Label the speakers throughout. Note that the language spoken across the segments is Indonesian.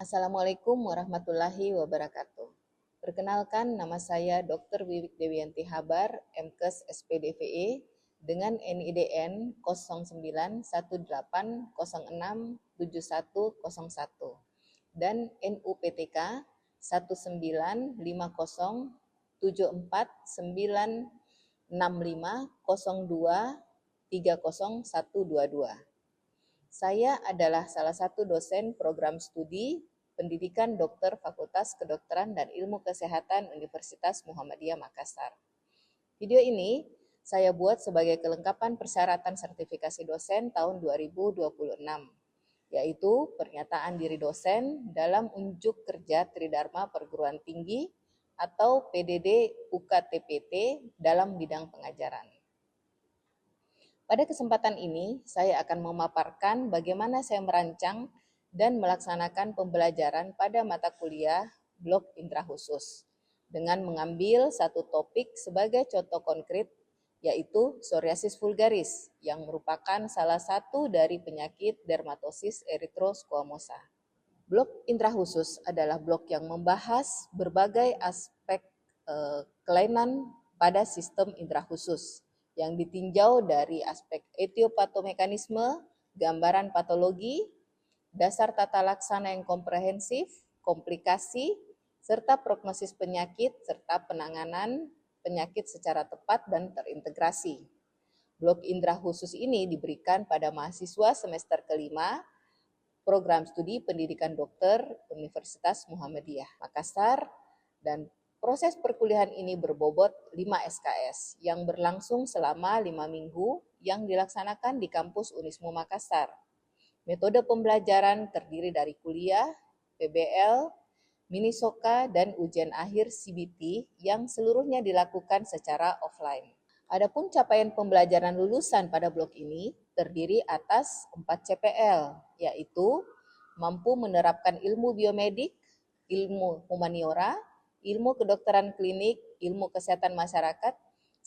Speaker 1: Assalamualaikum warahmatullahi wabarakatuh. Perkenalkan, nama saya Dr. Wiwik Dewianti Habar, MKes SPDVE dengan NIDN 0918067101 dan NUPTK 19507474965023022. Saya adalah salah satu dosen program studi Pendidikan Dokter Fakultas Kedokteran dan Ilmu Kesehatan Universitas Muhammadiyah Makassar. Video ini saya buat sebagai kelengkapan persyaratan sertifikasi dosen tahun 2026, yaitu pernyataan diri dosen dalam unjuk kerja Tridharma Perguruan Tinggi atau PDD UKTPT dalam bidang pengajaran. Pada kesempatan ini, saya akan memaparkan bagaimana saya merancang dan melaksanakan pembelajaran pada mata kuliah blok indera khusus dengan mengambil satu topik sebagai contoh konkret, yaitu psoriasis vulgaris yang merupakan salah satu dari penyakit dermatosis erythroskomosa. Blok indera khusus adalah blok yang membahas berbagai aspek kelainan pada sistem indera khusus yang ditinjau dari aspek etiopatomekanisme, gambaran patologi, dasar tata laksana yang komprehensif, komplikasi, serta prognosis penyakit, serta penanganan penyakit secara tepat dan terintegrasi. Blok indera khusus ini diberikan pada mahasiswa semester kelima program studi pendidikan dokter Universitas Muhammadiyah Makassar, dan proses perkuliahan ini berbobot 5 SKS yang berlangsung selama 5 minggu yang dilaksanakan di kampus Unismu Makassar. Metode pembelajaran terdiri dari kuliah, PBL, Minisoka, dan ujian akhir CBT yang seluruhnya dilakukan secara offline. Adapun capaian pembelajaran lulusan pada blok ini terdiri atas 4 CPL, yaitu mampu menerapkan ilmu biomedik, ilmu humaniora, ilmu kedokteran klinik, ilmu kesehatan masyarakat,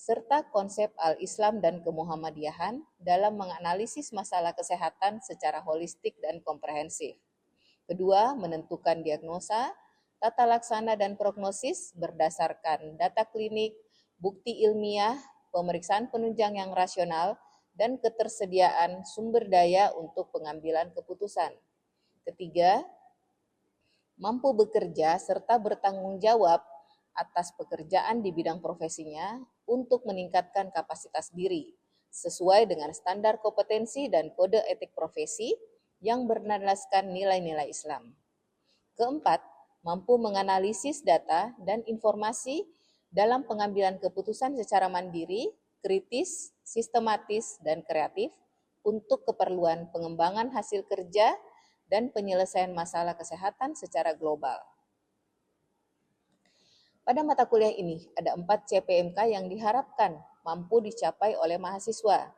Speaker 1: serta konsep al-Islam dan kemuhammadiyahan dalam menganalisis masalah kesehatan secara holistik dan komprehensif. Kedua, menentukan diagnosa, tata laksana dan prognosis berdasarkan data klinik, bukti ilmiah, pemeriksaan penunjang yang rasional, dan ketersediaan sumber daya untuk pengambilan keputusan. Ketiga, mampu bekerja serta bertanggung jawab atas pekerjaan di bidang profesinya untuk meningkatkan kapasitas diri, sesuai dengan standar kompetensi dan kode etik profesi yang bernadaskan nilai-nilai Islam. Keempat, mampu menganalisis data dan informasi dalam pengambilan keputusan secara mandiri, kritis, sistematis, dan kreatif untuk keperluan pengembangan hasil kerja dan penyelesaian masalah kesehatan secara global. Pada mata kuliah ini, ada 4 CPMK yang diharapkan mampu dicapai oleh mahasiswa,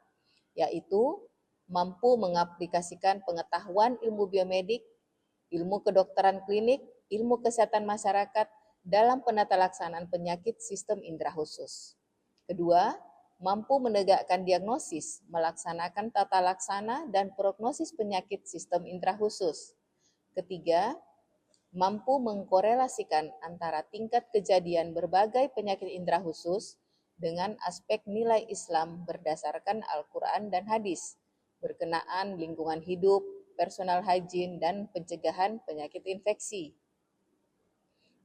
Speaker 1: yaitu mampu mengaplikasikan pengetahuan ilmu biomedik, ilmu kedokteran klinik, ilmu kesehatan masyarakat dalam penata laksanaan penyakit sistem indera khusus. Kedua, mampu menegakkan diagnosis, melaksanakan tata laksana dan prognosis penyakit sistem indera khusus. Ketiga, mampu mengkorelasikan antara tingkat kejadian berbagai penyakit indera khusus dengan aspek nilai Islam berdasarkan Al-Quran dan hadis, berkenaan lingkungan hidup, personal hygiene, dan pencegahan penyakit infeksi.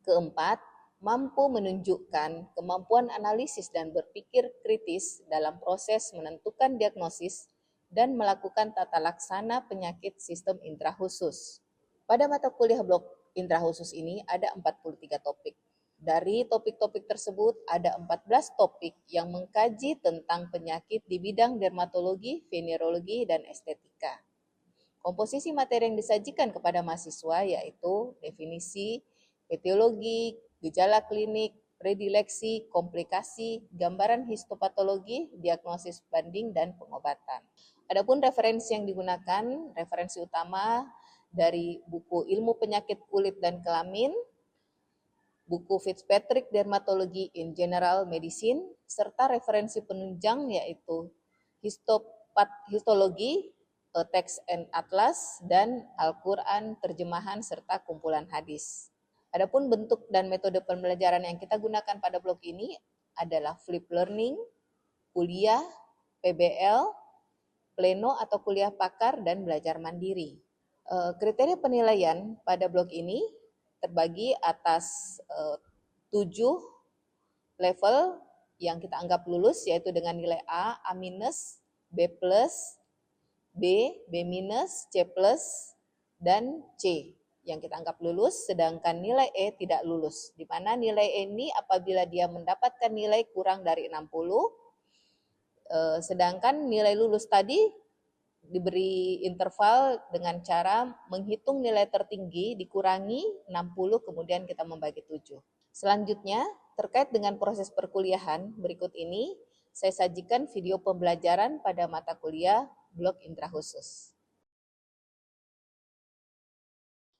Speaker 1: Keempat, mampu menunjukkan kemampuan analisis dan berpikir kritis dalam proses menentukan diagnosis dan melakukan tata laksana penyakit sistem indera khusus. Pada mata kuliah blok indera khusus ini ada 43 topik. Dari topik-topik tersebut ada 14 topik yang mengkaji tentang penyakit di bidang dermatologi, venerologi, dan estetika. Komposisi materi yang disajikan kepada mahasiswa yaitu definisi, etiologi, gejala klinik, predileksi, komplikasi, gambaran histopatologi, diagnosis banding, dan pengobatan. Adapun referensi yang digunakan, referensi utama dari buku Ilmu Penyakit Kulit dan Kelamin, buku Fitzpatrick Dermatology in General Medicine, serta referensi penunjang yaitu histologi, Text and Atlas, dan Al-Quran, terjemahan, serta kumpulan hadis. Adapun bentuk dan metode pembelajaran yang kita gunakan pada blok ini adalah flip learning, kuliah, PBL, pleno atau kuliah pakar, dan belajar mandiri. Kriteria penilaian pada blok ini terbagi atas 7 level yang kita anggap lulus, yaitu dengan nilai A, A-, B+, B, B-, C+, dan C yang kita anggap lulus, sedangkan nilai E tidak lulus. Di mana nilai E ini apabila dia mendapatkan nilai kurang dari 60, sedangkan nilai lulus tadi diberi interval dengan cara menghitung nilai tertinggi dikurangi 60, kemudian kita membagi 7. Selanjutnya, terkait dengan proses perkuliahan berikut ini, saya sajikan video pembelajaran pada mata kuliah blok indra khusus.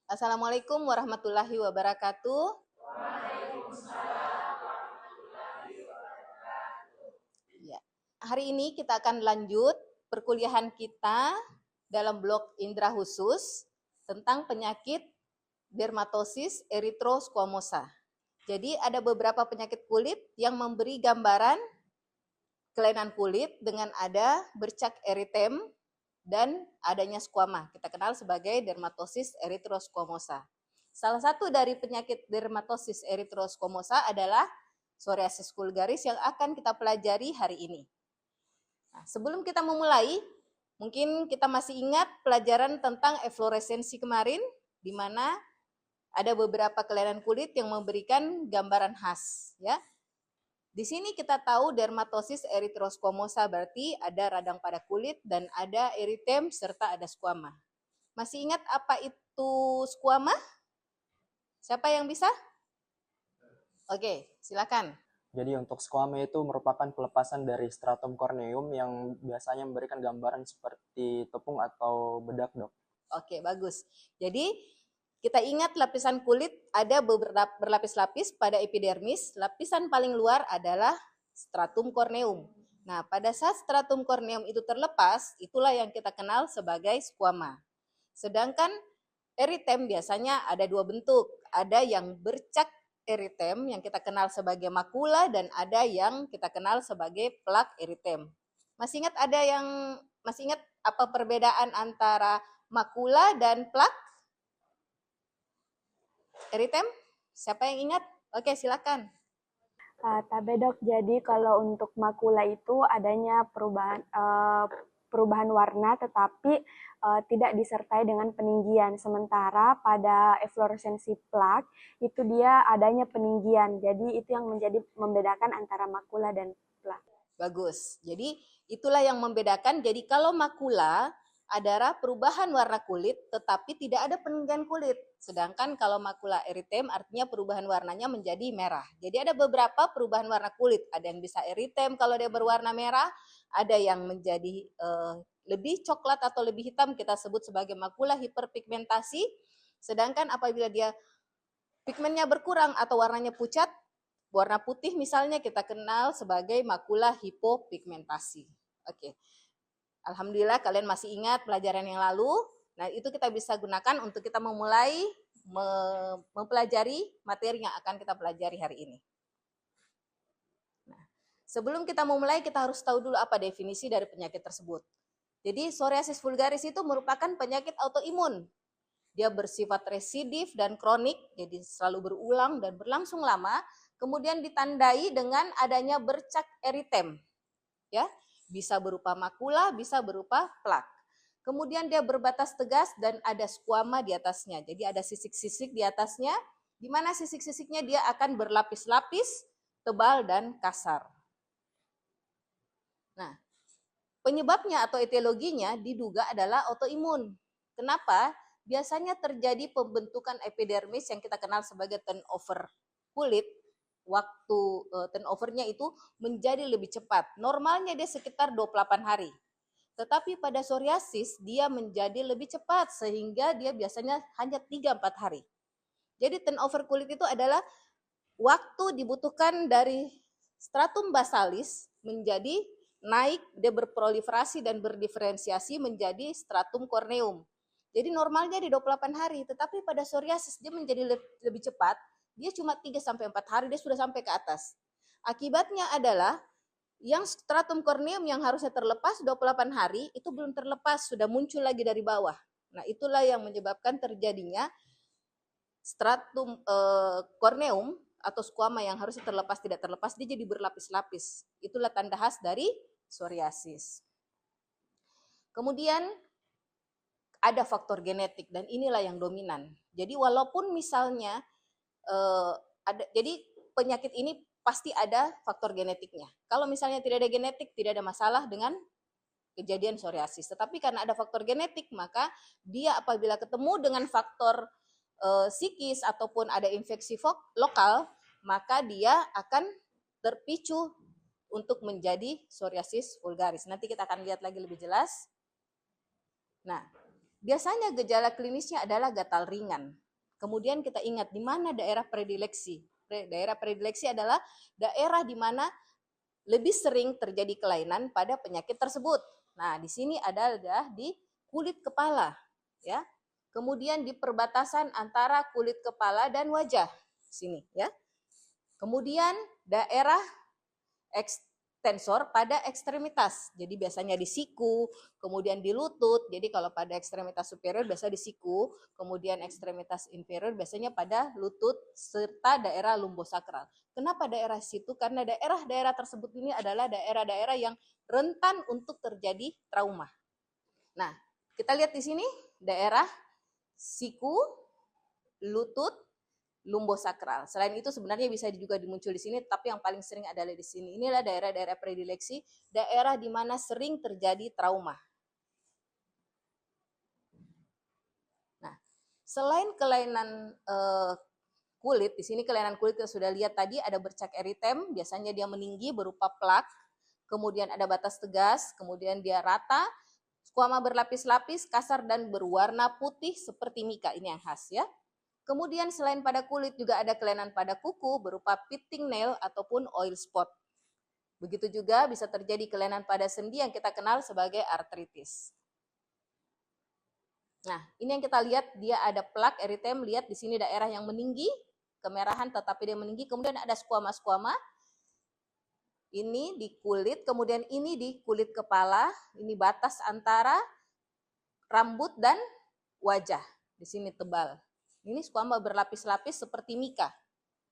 Speaker 1: Assalamualaikum warahmatullahi wabarakatuh. Waalaikumsalam warahmatullahi wabarakatuh. Ya. Hari ini kita akan lanjut perkuliahan kita dalam blok indra khusus tentang penyakit dermatosis erythroskomosa. Jadi ada beberapa penyakit kulit yang memberi gambaran kelainan kulit dengan ada bercak eritem dan adanya skuama. Kita kenal sebagai dermatosis erythroskomosa. Salah satu dari penyakit dermatosis erythroskomosa adalah psoriasis vulgaris yang akan kita pelajari hari ini. Nah, sebelum kita memulai, mungkin kita masih ingat pelajaran tentang efloresensi kemarin, di mana ada beberapa kelainan kulit yang memberikan gambaran khas, ya. Di sini kita tahu dermatosis erythroskomosa berarti ada radang pada kulit dan ada eritem serta ada skuama. Masih ingat apa itu skuama? Siapa yang bisa? Oke, silakan.
Speaker 2: Jadi untuk skuama itu merupakan pelepasan dari stratum corneum yang biasanya memberikan gambaran seperti tepung atau bedak, Dok.
Speaker 1: Oke, bagus. Jadi kita ingat lapisan kulit ada berlapis-lapis pada epidermis, lapisan paling luar adalah stratum corneum. Nah, pada saat stratum corneum itu terlepas, itulah yang kita kenal sebagai skuama. Sedangkan eritem biasanya ada dua bentuk, ada yang bercak eritem yang kita kenal sebagai makula dan ada yang kita kenal sebagai plak eritem. Masih ingat apa perbedaan antara makula dan plak eritem? Siapa yang ingat? Oke, silakan.
Speaker 3: Tabe dok, jadi kalau untuk makula itu adanya perubahan warna tetapi tidak disertai dengan peninggian. Sementara pada efloresensi plak itu dia adanya peninggian. Jadi itu yang membedakan antara makula dan plak.
Speaker 1: Bagus. Jadi itulah yang membedakan. Jadi kalau makula adalah perubahan warna kulit tetapi tidak ada peninggian kulit. Sedangkan kalau makula eritem artinya perubahan warnanya menjadi merah. Jadi ada beberapa perubahan warna kulit. Ada yang bisa eritem kalau dia berwarna merah, ada yang menjadi lebih coklat atau lebih hitam, kita sebut sebagai makula hiperpigmentasi. Sedangkan apabila dia pigmennya berkurang atau warnanya pucat, warna putih misalnya, kita kenal sebagai makula hipopigmentasi. Oke. Alhamdulillah kalian masih ingat pelajaran yang lalu. Nah, itu kita bisa gunakan untuk kita memulai mempelajari materi yang akan kita pelajari hari ini. Nah, sebelum kita memulai, kita harus tahu dulu apa definisi dari penyakit tersebut. Jadi, psoriasis vulgaris itu merupakan penyakit autoimun. Dia bersifat residif dan kronik, jadi selalu berulang dan berlangsung lama, kemudian ditandai dengan adanya bercak eritem. Ya, bisa berupa makula, bisa berupa plak. Kemudian dia berbatas tegas dan ada skuama di atasnya. Jadi ada sisik-sisik di atasnya, di mana sisik-sisiknya dia akan berlapis-lapis, tebal dan kasar. Nah, penyebabnya atau etiologinya diduga adalah autoimun. Kenapa? Biasanya terjadi pembentukan epidermis yang kita kenal sebagai turnover kulit. Waktu turnovernya itu menjadi lebih cepat. Normalnya dia sekitar 28 hari. Tetapi pada psoriasis dia menjadi lebih cepat sehingga dia biasanya hanya 3-4 hari. Jadi turnover kulit itu adalah waktu dibutuhkan dari stratum basalis menjadi naik, dia berproliferasi dan berdiferensiasi menjadi stratum corneum. Jadi normalnya di 28 hari, tetapi pada psoriasis dia menjadi lebih cepat, dia cuma 3-4 hari dia sudah sampai ke atas. Akibatnya adalah yang stratum corneum yang harusnya terlepas 28 hari itu belum terlepas, sudah muncul lagi dari bawah. Nah, itulah yang menyebabkan terjadinya stratum corneum atau squama yang harusnya terlepas tidak terlepas, dia jadi berlapis-lapis. Itulah tanda khas dari psoriasis. Kemudian ada faktor genetik dan inilah yang dominan. Jadi walaupun misalnya jadi penyakit ini pasti ada faktor genetiknya. Kalau misalnya tidak ada genetik, tidak ada masalah dengan kejadian psoriasis. Tetapi karena ada faktor genetik, maka dia apabila ketemu dengan faktor psikis ataupun ada infeksi lokal, maka dia akan terpicu untuk menjadi psoriasis vulgaris. Nanti kita akan lihat lagi lebih jelas. Nah, biasanya gejala klinisnya adalah gatal ringan. Kemudian kita ingat di mana daerah predileksi. Daerah predileksi adalah daerah di mana lebih sering terjadi kelainan pada penyakit tersebut. Nah, di sini adalah di kulit kepala, ya. Kemudian di perbatasan antara kulit kepala dan wajah, sini, ya. Kemudian daerah ekstensor pada ekstremitas. Jadi biasanya di siku, kemudian di lutut. Jadi kalau pada ekstremitas superior biasa di siku, kemudian ekstremitas inferior biasanya pada lutut serta daerah lumbosakral. Kenapa daerah situ? Karena daerah-daerah tersebut ini adalah daerah-daerah yang rentan untuk terjadi trauma. Nah, kita lihat di sini daerah siku, lutut, lumbosakral. Selain itu sebenarnya bisa juga dimuncul di sini, tapi yang paling sering adalah di sini. Inilah daerah-daerah predileksi, daerah di mana sering terjadi trauma. Nah, selain kelainan kulit, di sini kelainan kulit kita sudah lihat tadi ada bercak eritem, biasanya dia meninggi berupa plak, kemudian ada batas tegas, kemudian dia rata, squama berlapis-lapis, kasar dan berwarna putih seperti mika, ini yang khas ya. Kemudian selain pada kulit juga ada kelainan pada kuku berupa pitting nail ataupun oil spot. Begitu juga bisa terjadi kelainan pada sendi yang kita kenal sebagai artritis. Nah, ini yang kita lihat dia ada plak eritem, lihat di sini daerah yang meninggi, kemerahan tetapi dia meninggi, kemudian ada squama-squama. Ini di kulit, kemudian ini di kulit kepala, ini batas antara rambut dan wajah. Di sini tebal. Ini squama berlapis-lapis seperti mika.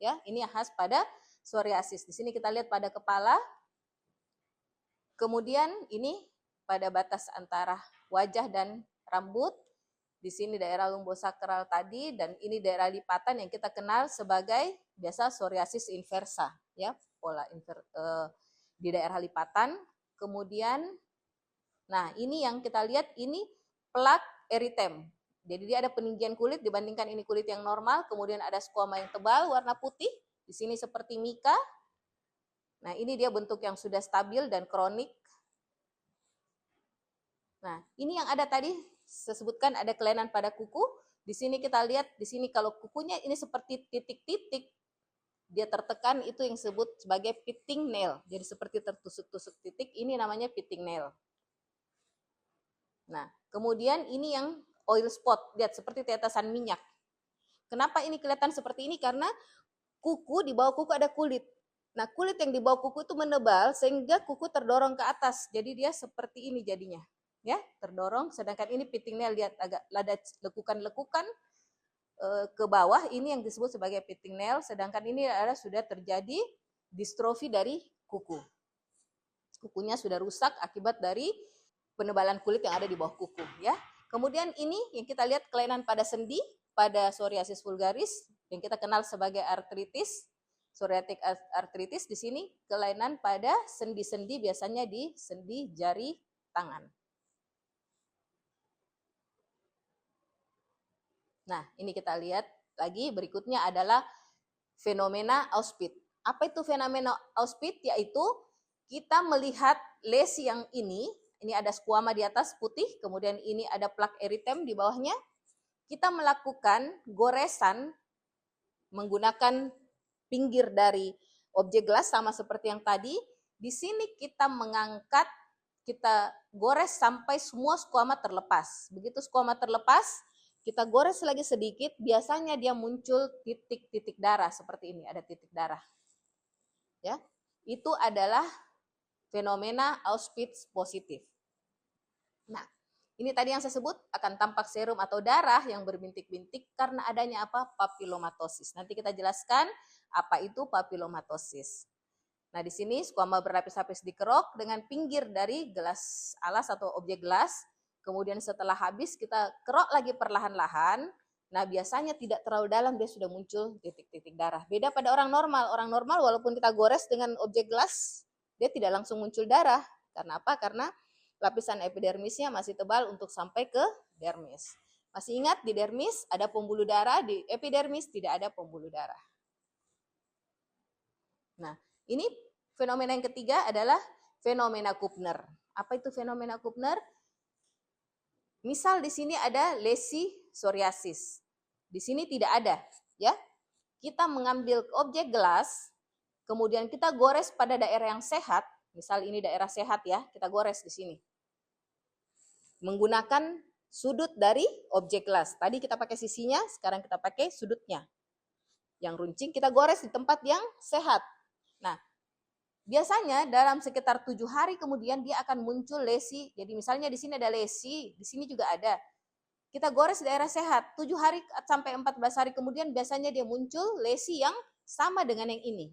Speaker 1: Ya, ini yang khas pada psoriasis. Di sini kita lihat pada kepala. Kemudian ini pada batas antara wajah dan rambut. Di sini daerah lumbosakral tadi dan ini daerah lipatan yang kita kenal sebagai biasa psoriasis inversa, ya, pola di daerah lipatan. Kemudian nah, ini yang kita lihat ini plak eritem. Jadi dia ada peninggian kulit dibandingkan ini kulit yang normal, kemudian ada squama yang tebal warna putih, di sini seperti mika. Nah, ini dia bentuk yang sudah stabil dan kronik. Nah, ini yang ada tadi saya sebutkan ada kelainan pada kuku. Di sini kita lihat, di sini kalau kukunya ini seperti titik-titik, dia tertekan, itu yang disebut sebagai pitting nail. Jadi seperti tertusuk-tusuk titik, ini namanya pitting nail. Nah, kemudian ini yang oil spot, lihat seperti tetesan minyak. Kenapa ini kelihatan seperti ini? Karena kuku, di bawah kuku ada kulit. Nah, kulit yang di bawah kuku itu menebal sehingga kuku terdorong ke atas. Jadi dia seperti ini jadinya. Ya, terdorong, sedangkan ini pitting nail, lihat agak ada lekukan-lekukan ke bawah, ini yang disebut sebagai pitting nail, sedangkan ini adalah sudah terjadi distrofi dari kuku. Kukunya sudah rusak akibat dari penebalan kulit yang ada di bawah kuku, ya. Kemudian ini yang kita lihat kelainan pada sendi, pada psoriasis vulgaris, yang kita kenal sebagai artritis, psoriatic arthritis. Di sini kelainan pada sendi-sendi, biasanya di sendi jari tangan. Nah, ini kita lihat lagi, berikutnya adalah fenomena Auspitz. Apa itu fenomena Auspitz? Yaitu kita melihat lesi yang ini ada squama di atas putih, kemudian ini ada plak eritem di bawahnya. Kita melakukan goresan menggunakan pinggir dari objek gelas sama seperti yang tadi. Di sini kita mengangkat, kita gores sampai semua skuama terlepas. Begitu skuama terlepas, kita gores lagi sedikit, biasanya dia muncul titik-titik darah seperti ini, ada titik darah. Ya, itu adalah fenomena Auschwitz positif. Nah, ini tadi yang saya sebut akan tampak serum atau darah yang berbintik-bintik karena adanya apa? Papilomatosis. Nanti kita jelaskan apa itu papilomatosis. Nah, di sini skuama berlapis-lapis dikerok dengan pinggir dari gelas alas atau objek gelas. Kemudian setelah habis kita kerok lagi perlahan-lahan. Nah, biasanya tidak terlalu dalam dia sudah muncul titik-titik darah. Beda pada orang normal. Orang normal walaupun kita gores dengan objek gelas, dia tidak langsung muncul darah. Karena apa? Karena lapisan epidermisnya masih tebal untuk sampai ke dermis. Masih ingat di dermis ada pembuluh darah, di epidermis tidak ada pembuluh darah. Nah, ini fenomena yang ketiga adalah fenomena Kupner. Apa itu fenomena Kupner? Misal di sini ada lesi psoriasis. Di sini tidak ada, ya. Kita mengambil objek gelas, kemudian kita gores pada daerah yang sehat. Misal ini daerah sehat ya, kita gores di sini. Menggunakan sudut dari objek gelas. Tadi kita pakai sisinya, sekarang kita pakai sudutnya. Yang runcing kita gores di tempat yang sehat. Nah, biasanya dalam sekitar 7 hari kemudian dia akan muncul lesi. Jadi misalnya di sini ada lesi, di sini juga ada. Kita gores di daerah sehat. 7 hari sampai 14 hari kemudian biasanya dia muncul lesi yang sama dengan yang ini.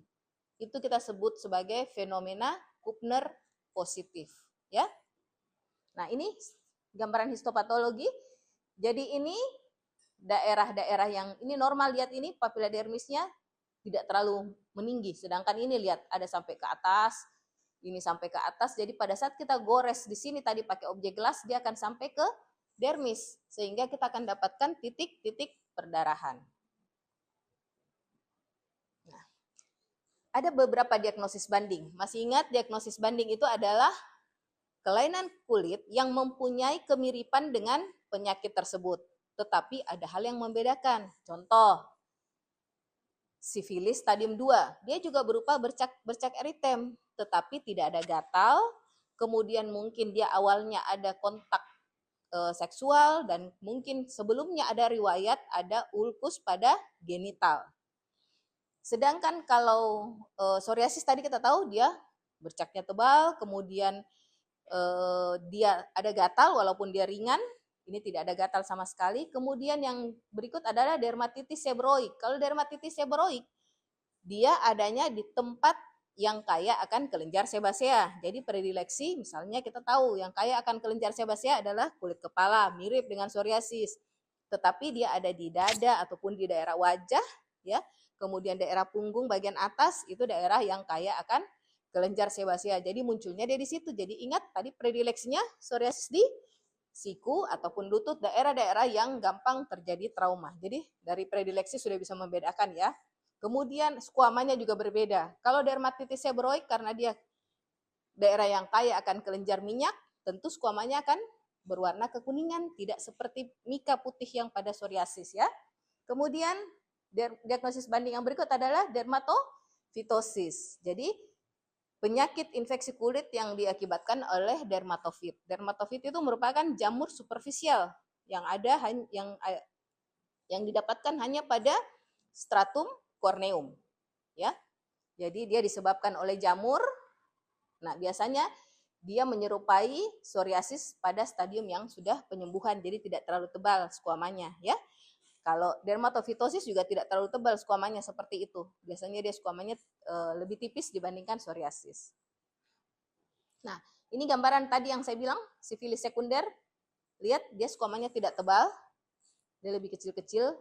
Speaker 1: Itu kita sebut sebagai fenomena Kupner positif, ya. Nah, ini gambaran histopatologi. Jadi ini daerah-daerah yang ini normal, lihat ini papila dermisnya tidak terlalu meninggi, sedangkan ini lihat ada sampai ke atas, ini sampai ke atas. Jadi pada saat kita gores di sini tadi pakai objek gelas, dia akan sampai ke dermis, sehingga kita akan dapatkan titik-titik perdarahan. Nah, ada beberapa diagnosis banding. Masih ingat diagnosis banding itu adalah kelainan kulit yang mempunyai kemiripan dengan penyakit tersebut, tetapi ada hal yang membedakan. Contoh, sifilis stadium 2, dia juga berupa bercak eritem, tetapi tidak ada gatal, kemudian mungkin dia awalnya ada kontak seksual, dan mungkin sebelumnya ada riwayat ada ulkus pada genital. Sedangkan kalau psoriasis tadi kita tahu dia bercaknya tebal, kemudian dia ada gatal walaupun dia ringan, ini tidak ada gatal sama sekali. Kemudian yang berikut adalah dermatitis seborrheic. Kalau dermatitis seborrheic, dia adanya di tempat yang kaya akan kelenjar sebasea. Jadi predileksi, misalnya kita tahu yang kaya akan kelenjar sebasea adalah kulit kepala, mirip dengan psoriasis. Tetapi dia ada di dada ataupun di daerah wajah, ya. Kemudian daerah punggung bagian atas itu daerah yang kaya akan kelenjar sebasea. Jadi munculnya dia di situ. Jadi ingat tadi predileksinya psoriasis di siku ataupun lutut, daerah-daerah yang gampang terjadi trauma. Jadi dari predileksi sudah bisa membedakan ya. Kemudian skuamanya juga berbeda. Kalau dermatitis seborrheic karena dia daerah yang kaya akan kelenjar minyak, tentu skuamanya akan berwarna kekuningan, tidak seperti mika putih yang pada psoriasis ya. Kemudian diagnosis banding yang berikut adalah dermatofitosis. Jadi penyakit infeksi kulit yang diakibatkan oleh dermatofit. Dermatofit itu merupakan jamur superficial yang ada yang didapatkan hanya pada stratum corneum, ya. Jadi dia disebabkan oleh jamur. Nah, biasanya dia menyerupai psoriasis pada stadium yang sudah penyembuhan, jadi tidak terlalu tebal skuamanya, ya. Kalau dermatofitosis juga tidak terlalu tebal skuamanya seperti itu. Biasanya dia skuamanya lebih tipis dibandingkan psoriasis. Nah, ini gambaran tadi yang saya bilang, sifilis sekunder. Lihat, dia skuamanya tidak tebal, dia lebih kecil-kecil.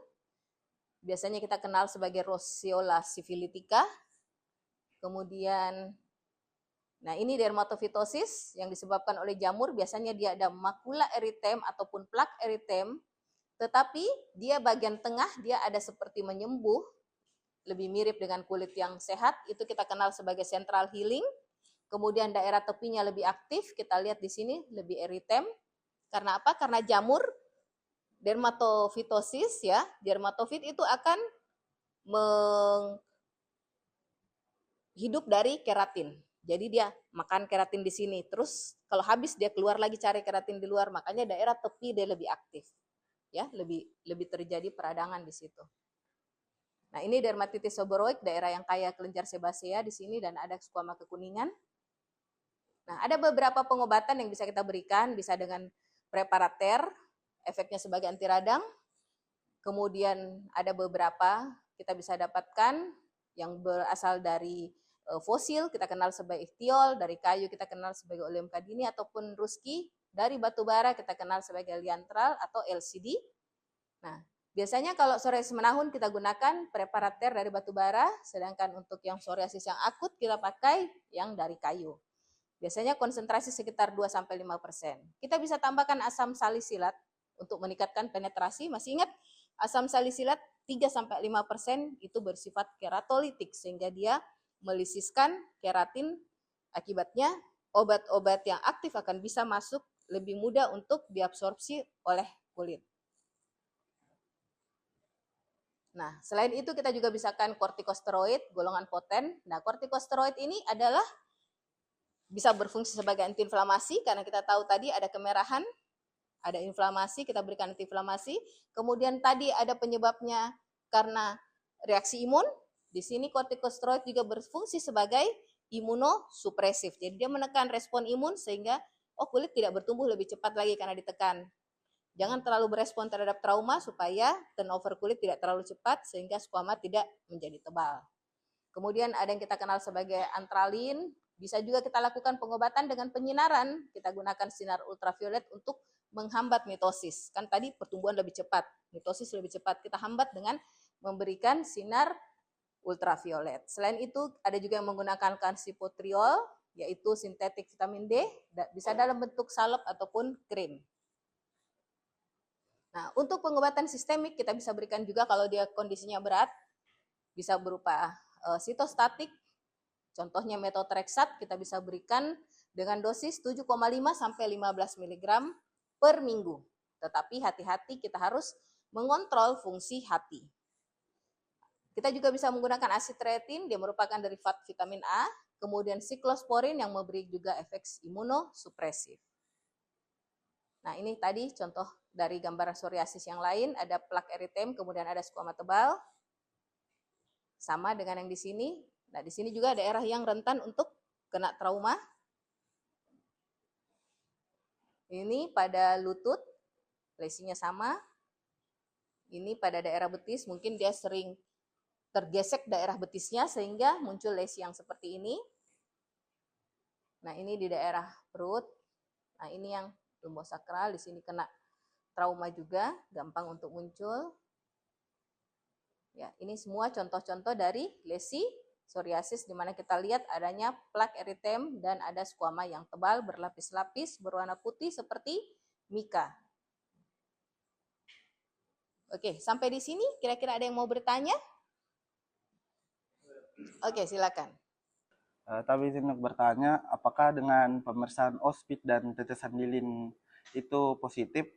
Speaker 1: Biasanya kita kenal sebagai Roseola sifilitica. Kemudian, nah ini dermatofitosis yang disebabkan oleh jamur. Biasanya dia ada makula eritem ataupun plak eritem. Tetapi dia bagian tengah, dia ada seperti menyembuh. Lebih mirip dengan kulit yang sehat. Itu kita kenal sebagai central healing. Kemudian daerah tepinya lebih aktif. Kita lihat di sini lebih eritem. Karena apa? Karena jamur. Dermatofitosis ya, dermatofit itu akan hidup dari keratin. Jadi dia makan keratin di sini, terus kalau habis dia keluar lagi cari keratin di luar, makanya daerah tepi dia lebih aktif. Ya, lebih terjadi peradangan di situ. Nah, ini dermatitis seborrheic, daerah yang kaya kelenjar sebasea di sini dan ada skuama kekuningan. Nah, ada beberapa pengobatan yang bisa kita berikan, bisa dengan preparater, efeknya sebagai anti radang. Kemudian ada beberapa kita bisa dapatkan yang berasal dari fosil, kita kenal sebagai ikhtiol, dari kayu kita kenal sebagai oleum kadini ataupun ruski, dari batu bara kita kenal sebagai liantral atau LCD. Nah, biasanya kalau psoriasis menahun kita gunakan preparater dari batu bara, sedangkan untuk yang psoriasis yang akut kita pakai yang dari kayu. Biasanya konsentrasi sekitar 2-5%. Kita bisa tambahkan asam salisilat untuk meningkatkan penetrasi. Masih ingat asam salisilat 3-5% itu bersifat keratolitik sehingga dia melisiskan keratin, akibatnya obat-obat yang aktif akan bisa masuk lebih mudah untuk diabsorpsi oleh kulit. Nah, selain itu kita juga bisakan kortikosteroid golongan poten. Nah, kortikosteroid ini adalah bisa berfungsi sebagai antiinflamasi karena kita tahu tadi ada kemerahan, ada inflamasi, kita berikan antiinflamasi. Kemudian tadi ada penyebabnya karena reaksi imun. Di sini kortikosteroid juga berfungsi sebagai imunosupresif. Jadi dia menekan respon imun sehingga kulit tidak bertumbuh lebih cepat lagi karena ditekan. Jangan terlalu berespon terhadap trauma supaya turnover kulit tidak terlalu cepat sehingga skuama tidak menjadi tebal. Kemudian ada yang kita kenal sebagai antralin. Bisa juga kita lakukan pengobatan dengan penyinaran. Kita gunakan sinar ultraviolet untuk menghambat mitosis. Kan tadi pertumbuhan lebih cepat, mitosis lebih cepat. Kita hambat dengan memberikan sinar ultraviolet. Selain itu ada juga yang menggunakan calcipotriol, yaitu sintetik vitamin D, bisa dalam bentuk salep ataupun krim. Nah, untuk pengobatan sistemik kita bisa berikan juga kalau dia kondisinya berat, bisa berupa sitostatik, contohnya metotrexat kita bisa berikan dengan dosis 7,5 sampai 15 mg per minggu. Tetapi hati-hati, kita harus mengontrol fungsi hati. Kita juga bisa menggunakan asidretin, dia merupakan derivat vitamin A, kemudian siklosporin yang memberi juga efek imunosupresif. Nah, ini tadi contoh dari gambar psoriasis yang lain, ada plak eritem, kemudian ada skuama tebal. Sama dengan yang di sini. Nah, di sini juga daerah yang rentan untuk kena trauma. Ini pada lutut, lesinya sama. Ini pada daerah betis, mungkin dia sering tergesek daerah betisnya sehingga muncul lesi yang seperti ini. Nah, ini di daerah perut. Nah, ini yang lumbosakral, di sini kena trauma juga, gampang untuk muncul. Ya, ini semua contoh-contoh dari lesi psoriasis di mana kita lihat adanya plak eritem dan ada skuama yang tebal berlapis-lapis berwarna putih seperti mika. Oke, sampai di sini kira-kira ada yang mau bertanya? Oke, silakan.
Speaker 4: Tapi izin untuk bertanya, apakah dengan pemeriksaan ospit dan tetesan lilin itu positif,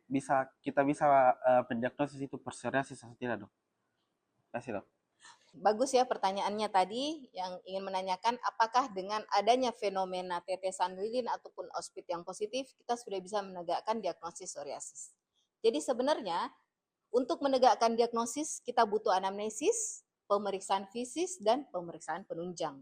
Speaker 4: kita bisa mendiagnosis itu psoriasis atau tidak, Dok? Terima kasih, Dok.
Speaker 1: Bagus ya pertanyaannya tadi yang ingin menanyakan apakah dengan adanya fenomena tetesan lilin ataupun ospit yang positif kita sudah bisa menegakkan diagnosis psoriasis. Jadi sebenarnya untuk menegakkan diagnosis kita butuh anamnesis, pemeriksaan fisik dan pemeriksaan penunjang.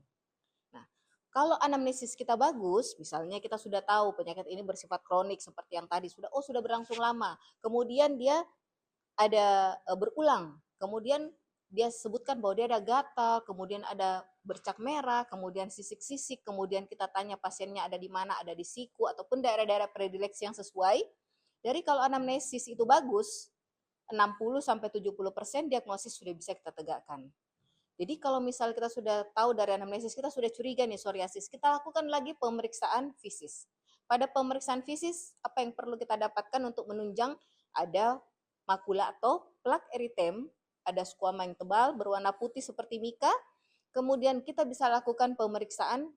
Speaker 1: Nah, kalau anamnesis kita bagus, misalnya kita sudah tahu penyakit ini bersifat kronik seperti yang tadi sudah berlangsung lama, kemudian dia ada berulang, kemudian dia sebutkan bahwa dia ada gatal, kemudian ada bercak merah, kemudian sisik-sisik, kemudian kita tanya pasiennya ada di mana, ada di siku, ataupun daerah-daerah predileksi yang sesuai. Dari kalau anamnesis itu bagus, 60-70% diagnosis sudah bisa kita tegakkan. Jadi kalau misal kita sudah tahu dari anamnesis, kita sudah curiga nih psoriasis, kita lakukan lagi pemeriksaan fisik. Pada pemeriksaan fisik, apa yang perlu kita dapatkan untuk menunjang ada makula atau plak eritem, ada skuama yang tebal berwarna putih seperti mika. Kemudian kita bisa lakukan pemeriksaan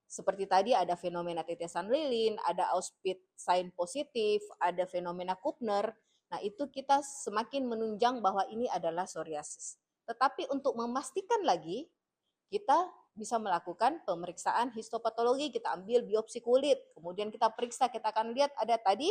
Speaker 1: seperti tadi ada fenomena tetesan lilin, ada Auspit sign positif, ada fenomena Kupner. Nah, itu kita semakin menunjang bahwa ini adalah psoriasis. Tetapi untuk memastikan lagi, kita bisa melakukan pemeriksaan histopatologi, kita ambil biopsi kulit, kemudian kita periksa, kita akan lihat ada tadi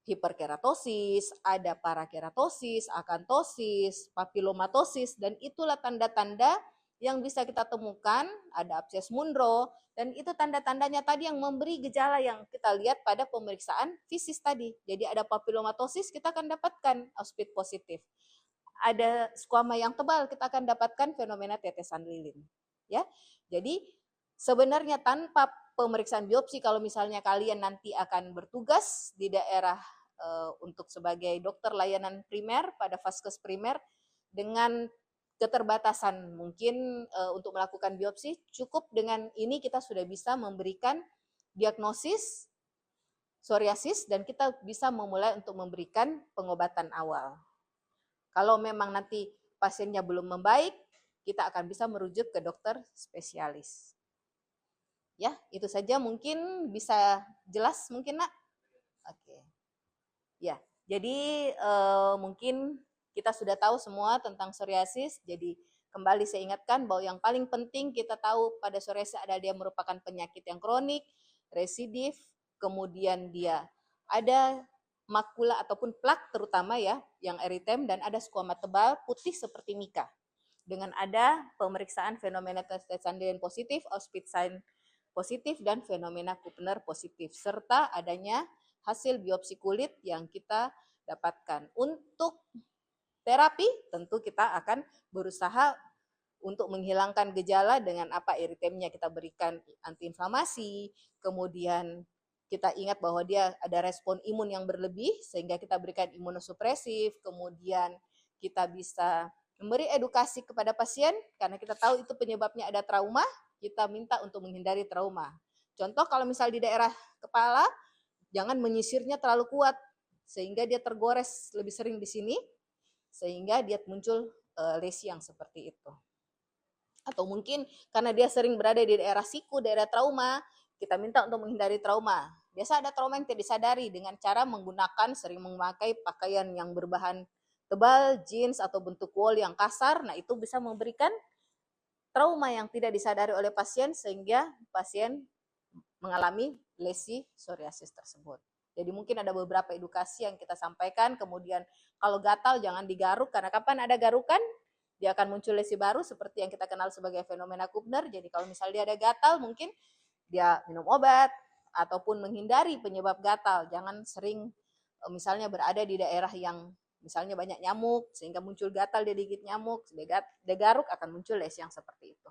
Speaker 1: hiperkeratosis, ada parakeratosis, akantosis, papilomatosis, dan itulah tanda-tanda yang bisa kita temukan, ada abses Munro, dan itu tanda-tandanya tadi yang memberi gejala yang kita lihat pada pemeriksaan fisis tadi. Jadi ada papilomatosis, kita akan dapatkan ospit positif. Ada skuama yang tebal, kita akan dapatkan fenomena tetesan lilin. Ya, jadi sebenarnya tanpa pemeriksaan biopsi, kalau misalnya kalian nanti akan bertugas di daerah untuk sebagai dokter layanan primer pada vaskes primer dengan keterbatasan mungkin untuk melakukan biopsi, cukup dengan ini kita sudah bisa memberikan diagnosis psoriasis dan kita bisa memulai untuk memberikan pengobatan awal. Kalau memang nanti pasiennya belum membaik, kita akan bisa merujuk ke dokter spesialis. Ya, itu saja mungkin bisa jelas mungkin, Nak? Oke. Ya, jadi mungkin kita sudah tahu semua tentang psoriasis. Jadi kembali saya ingatkan bahwa yang paling penting kita tahu pada psoriasis adalah dia merupakan penyakit yang kronik, residif, kemudian dia ada makula ataupun plak terutama ya, yang eritem dan ada skuama tebal putih seperti mika. Dengan ada pemeriksaan fenomena tetesan lilin positif, ospit sign positif dan fenomena Kupner positif serta adanya hasil biopsi kulit yang kita dapatkan. Untuk terapi tentu kita akan berusaha untuk menghilangkan gejala dengan apa eritemnya, kita berikan antiinflamasi, kemudian kita ingat bahwa dia ada respon imun yang berlebih sehingga kita berikan imunosupresif, kemudian kita bisa memberi edukasi kepada pasien karena kita tahu itu penyebabnya ada trauma, kita minta untuk menghindari trauma. Contoh kalau misal di daerah kepala, jangan menyisirnya terlalu kuat sehingga dia tergores lebih sering di sini sehingga dia muncul lesi yang seperti itu. Atau mungkin karena dia sering berada di daerah siku, daerah trauma, kita minta untuk menghindari trauma. Biasa ada trauma yang tidak disadari dengan cara menggunakan sering memakai pakaian yang berbahan tebal, jeans atau bentuk wol yang kasar. Nah, itu bisa memberikan trauma yang tidak disadari oleh pasien sehingga pasien mengalami lesi psoriasis tersebut. Jadi mungkin ada beberapa edukasi yang kita sampaikan, kemudian kalau gatal jangan digaruk, karena kapan ada garukan, dia akan muncul lesi baru seperti yang kita kenal sebagai fenomena Kupner. Jadi kalau misalnya dia ada gatal, mungkin dia minum obat, ataupun menghindari penyebab gatal. Jangan sering misalnya berada di daerah yang misalnya banyak nyamuk, sehingga muncul gatal, dia digigit nyamuk, dia garuk akan muncul lesi yang seperti itu.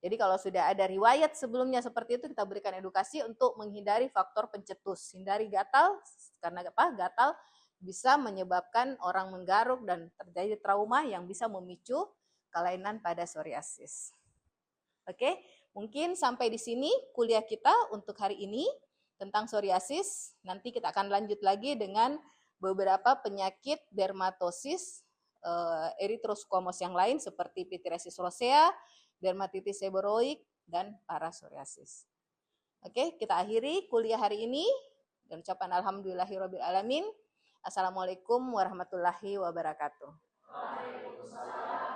Speaker 1: Jadi kalau sudah ada riwayat sebelumnya seperti itu, kita berikan edukasi untuk menghindari faktor pencetus. Hindari gatal, karena apa? Gatal bisa menyebabkan orang menggaruk dan terjadi trauma yang bisa memicu kelainan pada psoriasis. Oke, mungkin sampai di sini kuliah kita untuk hari ini tentang psoriasis. Nanti kita akan lanjut lagi dengan beberapa penyakit dermatosis erythroskomos yang lain seperti pityriasis rosea, dermatitis seborrheic, dan parapsoriasis. Oke, kita akhiri kuliah hari ini dan ucapan alhamdulillahirabbil alamin. Assalamualaikum warahmatullahi wabarakatuh. Waalaikumsalam.